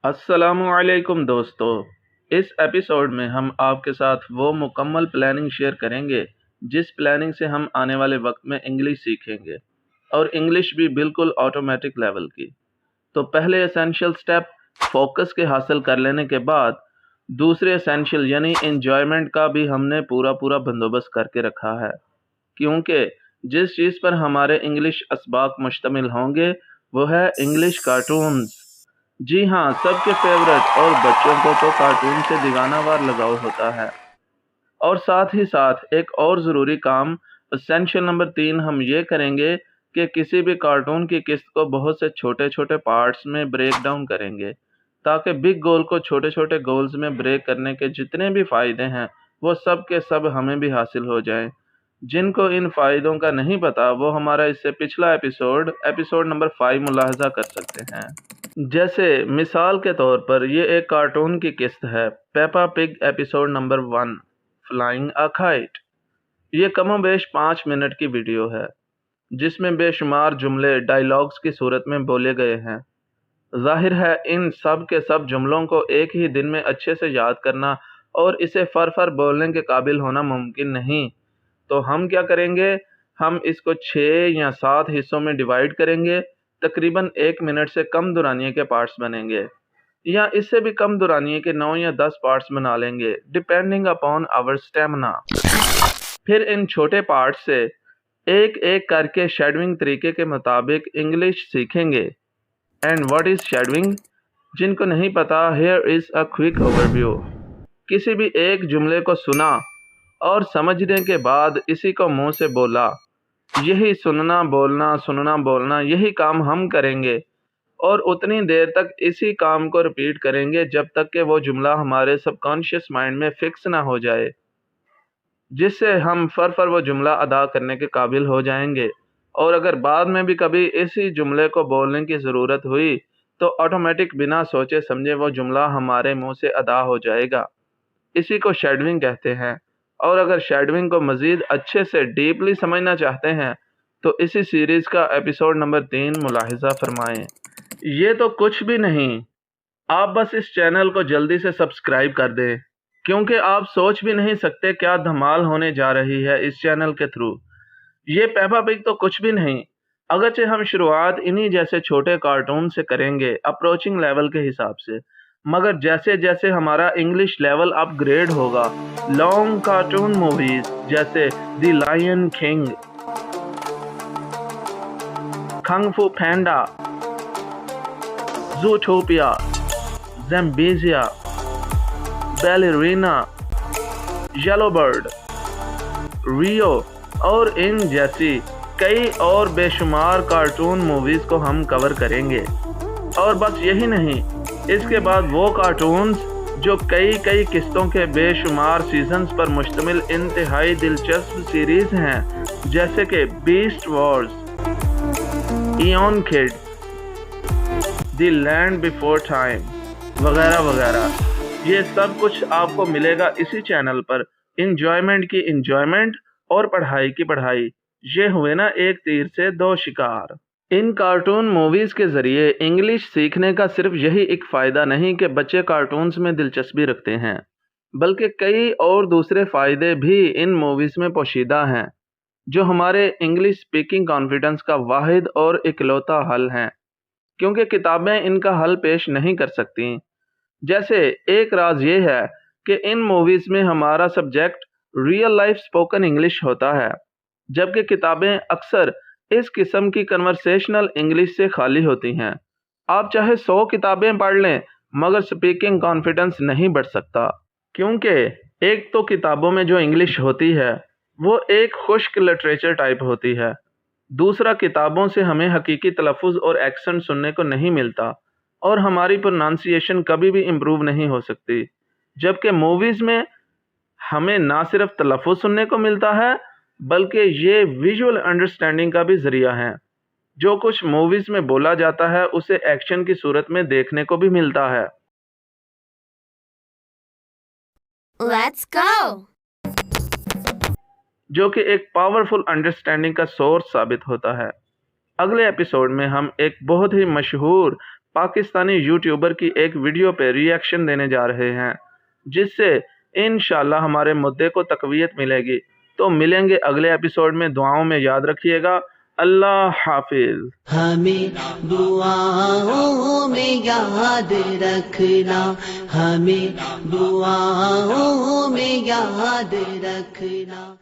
السلام علیکم دوستو، اس ایپیسوڈ میں ہم آپ کے ساتھ وہ مکمل پلاننگ شیئر کریں گے جس پلاننگ سے ہم آنے والے وقت میں انگلش سیکھیں گے، اور انگلش بھی بالکل آٹومیٹک لیول کی۔ تو پہلے اسینشیل سٹیپ فوکس کے حاصل کر لینے کے بعد دوسرے اسینشیل یعنی انجوائمنٹ کا بھی ہم نے پورا بندوبست کر کے رکھا ہے، کیونکہ جس چیز پر ہمارے انگلش اسباق مشتمل ہوں گے وہ ہے انگلش کارٹونز۔ جی ہاں، سب کے فیورٹ، اور بچوں کو تو کارٹون سے دیوانہ وار لگاؤ ہوتا ہے۔ اور ساتھ ہی ساتھ ایک اور ضروری کام، اسینشیل نمبر 3، ہم یہ کریں گے کہ کسی بھی کارٹون کی قسط کو بہت سے چھوٹے پارٹس میں بریک ڈاؤن کریں گے، تاکہ بگ گول کو چھوٹے گولز میں بریک کرنے کے جتنے بھی فائدے ہیں وہ سب کے سب ہمیں بھی حاصل ہو جائیں۔ جن کو ان فائدوں کا نہیں پتا وہ ہمارا اس سے پچھلا ایپیسوڈ نمبر 5 ملاحظہ کر سکتے ہیں۔ جیسے مثال کے طور پر یہ ایک کارٹون کی قسط ہے، پیپا پگ ایپیسوڈ نمبر 1، فلائنگ اے کائٹ۔ یہ کم و بیش 5 منٹ کی ویڈیو ہے، جس میں بے شمار جملے ڈائیلاگز کی صورت میں بولے گئے ہیں۔ ظاہر ہے ان سب کے سب جملوں کو ایک ہی دن میں اچھے سے یاد کرنا اور اسے فر بولنے کے قابل ہونا ممکن نہیں، تو ہم کیا کریں گے، ہم اس کو 6 یا 7 حصوں میں ڈیوائیڈ کریں گے۔ تقریباً 1 منٹ سے کم دورانیے کے پارٹس بنیں گے، یا اس سے بھی کم دورانیے کے 9 یا 10 پارٹس بنا لیں گے، ڈیپینڈنگ اپون آور اسٹیمنا۔ پھر ان چھوٹے پارٹس سے ایک کر کے شیڈونگ طریقے کے مطابق انگلش سیکھیں گے۔ And what is shadowing? جن کو نہیں پتا، here is a quick overview. کسی بھی ایک جملے کو سنا اور سمجھنے کے بعد اسی کو منہ سے بولا، یہی سننا بولنا یہی کام ہم کریں گے، اور اتنی دیر تک اسی کام کو ریپیٹ کریں گے جب تک کہ وہ جملہ ہمارے سب کانشیس مائنڈ میں فکس نہ ہو جائے، جس سے ہم فر وہ جملہ ادا کرنے کے قابل ہو جائیں گے۔ اور اگر بعد میں بھی کبھی اسی جملے کو بولنے کی ضرورت ہوئی تو آٹومیٹک بنا سوچے سمجھے وہ جملہ ہمارے منہ سے ادا ہو جائے گا۔ اسی کو شیڈونگ کہتے ہیں۔ اور اگر شیڈونگ کو مزید اچھے سے ڈیپلی سمجھنا چاہتے ہیں تو اسی سیریز کا ایپیسوڈ نمبر 3 ملاحظہ فرمائیں۔ یہ تو کچھ بھی نہیں، آپ بس اس چینل کو جلدی سے سبسکرائب کر دیں، کیونکہ آپ سوچ بھی نہیں سکتے کیا دھمال ہونے جا رہی ہے اس چینل کے تھرو۔ یہ پیپا پگ تو کچھ بھی نہیں، اگرچہ ہم شروعات انہی جیسے چھوٹے کارٹون سے کریں گے اپروچنگ لیول کے حساب سے، مگر جیسے ہمارا انگلش لیول اپ گریڈ ہوگا، لانگ کارٹون موویز جیسے دی لائن کنگ، کنگ فو پینڈا، زوٹوپیا، زیمبیزیا، بیلیرینا، یلو برڈ، ریو اور ان جیسی کئی اور بے شمار کارٹون موویز کو ہم کور کریں گے۔ اور بس یہی نہیں، اس کے بعد وہ کارٹونز جو کئی قسطوں کے بے شمار سیزنز پر مشتمل انتہائی دلچسپ سیریز ہیں، جیسے کہ beast wars, even kid, the land before time وغیرہ۔ یہ سب کچھ آپ کو ملے گا اسی چینل پر۔ انجوائمنٹ کی انجوائمنٹ اور پڑھائی کی پڑھائی، یہ ہوئے نا ایک تیر سے 2 شکار۔ ان کارٹون موویز کے ذریعے انگلش سیکھنے کا صرف یہی ایک فائدہ نہیں کہ بچے کارٹونز میں دلچسپی رکھتے ہیں، بلکہ کئی اور دوسرے فائدے بھی ان موویز میں پوشیدہ ہیں، جو ہمارے انگلش سپیکنگ کانفیڈنس کا واحد اور اکلوتا حل ہیں، کیونکہ کتابیں ان کا حل پیش نہیں کر سکتی۔ جیسے ایک راز یہ ہے کہ ان موویز میں ہمارا subject real life spoken English ہوتا ہے، جبکہ کتابیں اکثر اس قسم کی کنورسیشنل انگلش سے خالی ہوتی ہیں۔ آپ چاہے 100 کتابیں پڑھ لیں مگر سپیکنگ کانفیڈنس نہیں بڑھ سکتا، کیونکہ ایک تو کتابوں میں جو انگلش ہوتی ہے وہ ایک خشک لٹریچر ٹائپ ہوتی ہے، دوسرا کتابوں سے ہمیں حقیقی تلفظ اور ایکسنٹ سننے کو نہیں ملتا، اور ہماری پروننسیشن کبھی بھی امپروو نہیں ہو سکتی، جبکہ موویز میں ہمیں نہ صرف تلفظ سننے کو ملتا ہے بلکہ یہ ویژول انڈرسٹینڈنگ کا بھی ذریعہ ہے۔ جو کچھ موویز میں بولا جاتا ہے اسے ایکشن کی صورت میں دیکھنے کو بھی ملتا ہے۔ Let's go! جو کہ ایک پاورفل انڈرسٹینڈنگ کا سورس ثابت ہوتا ہے۔ اگلے ایپیسوڈ میں ہم ایک بہت ہی مشہور پاکستانی یوٹیوبر کی ایک ویڈیو پہ ریئیکشن دینے جا رہے ہیں، جس سے انشاءاللہ ہمارے مدعے کو تقویت ملے گی۔ تو ملیں گے اگلے ایپیسوڈ میں، دعاؤں میں یاد رکھیے گا۔ اللہ حافظ۔ ہمیں دعاؤں میں یاد رکھنا، ہمیں دعاؤں میں یاد رکھنا۔